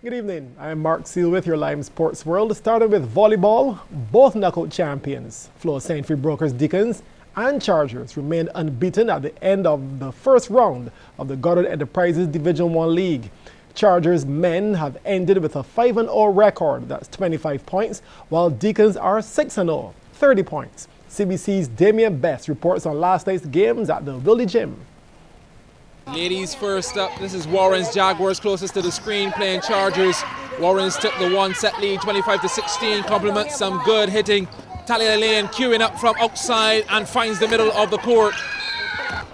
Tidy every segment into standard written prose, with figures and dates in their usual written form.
Good evening. I'm Mark Seal with your live sports world. Starting with volleyball, both knockout champions, Floor Sentry Brokers Deacons and Chargers, remained unbeaten at the end of the first round of the Goddard Enterprises Division 1 League. Chargers men have ended with a 5-0 record, that's 25 points, while Deacons are 6-0, 30 points. CBC's Damian Best reports on last night's games at the Wildy Gym. Ladies first up, this is Warren's Jaguars closest to the screen playing Chargers. Warren's took the one-set lead, 25-16, complements some good hitting. Talia Lane queuing up from outside and finds the middle of the court.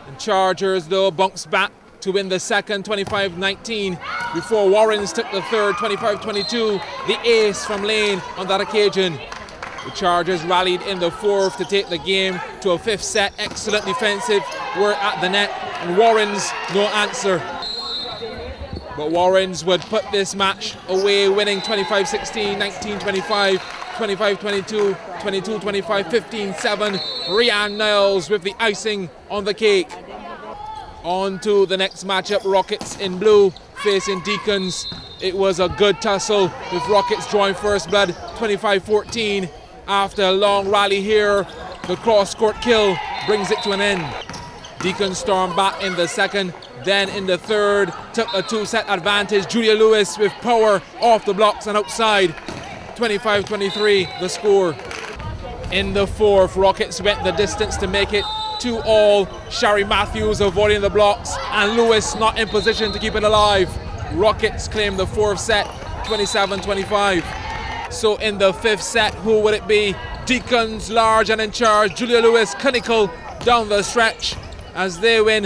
And Chargers, though, bunks back to win the second, 25-19, before Warren's took the third, 25-22. The ace from Lane on that occasion. The Chargers rallied in the fourth to take the game to a fifth set. Excellent defensive work at the net, and Warren's no answer. But Warren's would put this match away, winning 25-16, 19-25, 25-22, 22-25, 15-7. Rianne Niles with the icing on the cake. On to the next matchup, Rockets in blue facing Deacons. It was a good tussle with Rockets drawing first blood, 25-14. After a long rally here, the cross-court kill brings it to an end. Deacons stormed back in the second, then in the third, took a two-set advantage. Julia Lewis with power off the blocks and outside. 25-23, the score. In the fourth, Rockets went the distance to make it 2-all. Shari Matthews avoiding the blocks, and Lewis not in position to keep it alive. Rockets claim the fourth set, 27-25. So in the fifth set, who would it be? Deacons large and in charge. Julia Lewis clinical down the stretch as they win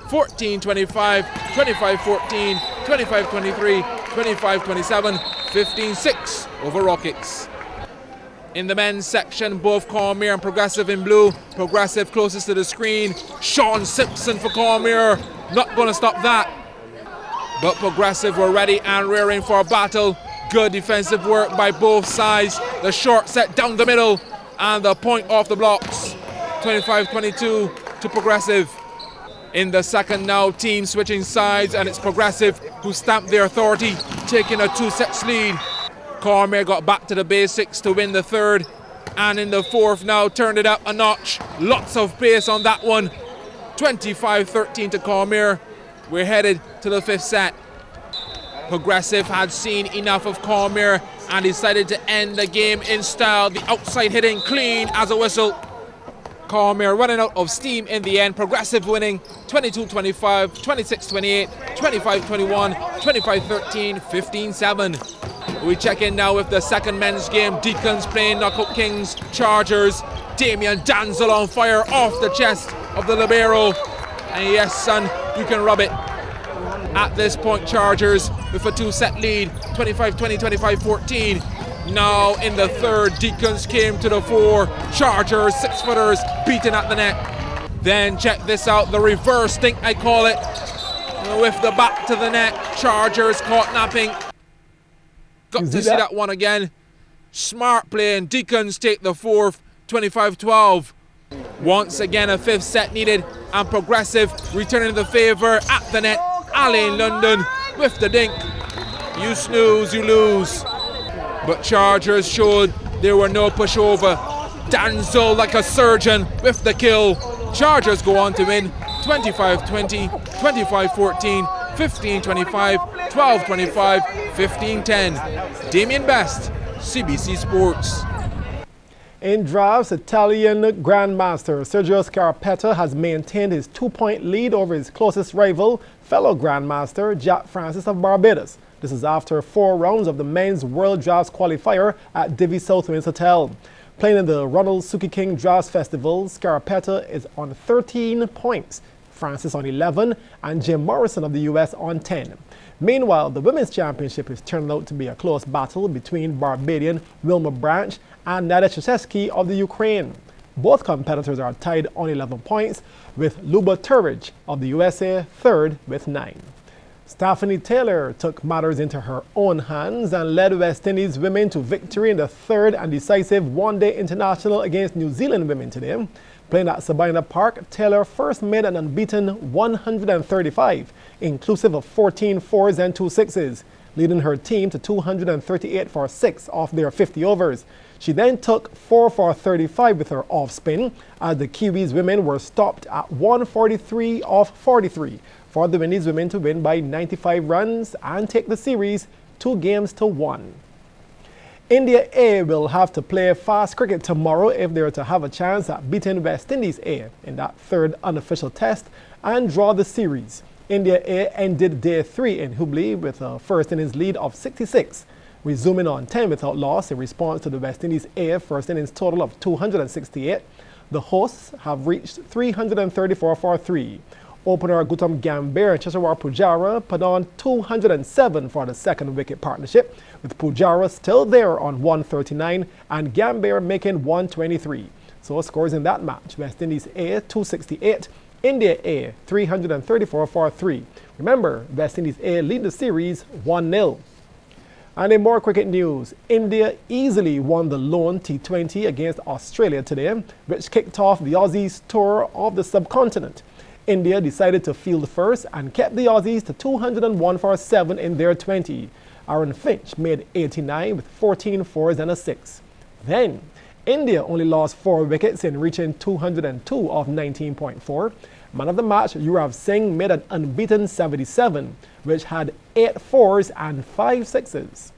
14-25, 25-14, 25-23, 25-27, 15-6 over Rockets. In the men's section, both Cormier and Progressive in blue. Progressive closest to the screen. Sean Simpson for Cormier. Not going to stop that. But Progressive were ready and rearing for a battle. Good defensive work by both sides. The short set down the middle and the point off the blocks. 25-22 to Progressive. In the second now, team switching sides, and it's Progressive who stamped their authority, taking a two-sets lead. Cormier got back to the basics to win the third, and in the fourth now turned it up a notch. Lots of pace on that one. 25-13 to Cormier. We're headed to the fifth set. Progressive had seen enough of Cormier and decided to end the game in style. The outside hitting clean as a whistle. Cormier running out of steam in the end. Progressive winning 22-25, 26-28, 25-21, 25-13, 15-7. We check in now with the second men's game. Deacons playing Knockout Kings, Chargers. Damien Danzel on fire off the chest of the libero. And yes, son, you can rub it. At this point, Chargers with a two-set lead, 25-20, 25-14. Now in the third, Deacons came to the fore. Chargers, six-footers, beaten at the net. Then check this out, the reverse think I call it. With the back to the net, Chargers caught napping. Got to see that one again. Smart play, and Deacons take the fourth, 25-12. Once again, a fifth set needed, and Progressive returning the favor at the net. Alain London with the dink. You snooze, you lose. But Chargers showed there were no pushover. Danzel like a surgeon with the kill. Chargers go on to win 25-20, 25-14, 15-25, 12-25, 15-10. Damien Best, CBC Sports. In drafts, Italian grandmaster Sergio Scarpetta has maintained his 2-point lead over his closest rival, fellow grandmaster Jack Francis of Barbados. This is after 4 rounds of the men's World Draughts qualifier at Divi Southwinds Hotel. Playing in the Ronald Suki King Draughts Festival, Scarpetta is on 13 points, Francis on 11, and Jim Morrison of the US on 10. Meanwhile, the Women's Championship is turning out to be a close battle between Barbadian Wilma Branch and Nadiya Chikefski of the Ukraine. Both competitors are tied on 11 points, with Luba Turij of the USA third with 9. Stephanie Taylor took matters into her own hands and led West Indies women to victory in the third and decisive one-day international against New Zealand women today. Playing at Sabina Park, Taylor first made an unbeaten 135, inclusive of 14 fours and 2 sixes. leading her team to 238 for 6 off their 50 overs. She then took 4 for 35 with her off spin, as the Kiwis women were stopped at 143 off 43 for the Windies women to win by 95 runs and take the series 2-1. India A will have to play fast cricket tomorrow if they are to have a chance at beating West Indies A in that third unofficial test and draw the series. India A ended day 3 in Hubli with a first innings lead of 66, resuming on 10 without loss in response to the West Indies A first innings total of 268. The hosts have reached 334 for 3. Opener Gautam Gambhir and Cheshawar Pujara put on 207 for the second wicket partnership, with Pujara still there on 139 and Gambhir making 123. So scores in that match: West Indies A 268, India A 334 for 3. Remember, West Indies A lead the series 1-0. And in more cricket news, India easily won the lone T20 against Australia today, which kicked off the Aussies' tour of the subcontinent. India decided to field first and kept the Aussies to 201 for 7 in their 20. Aaron Finch made 89 with 14 fours and a 6. Then, India only lost 4 wickets in reaching 202 off 19.4. Man of the match, Yuvraj Singh, made an unbeaten 77, which had 8 fours and 5 sixes.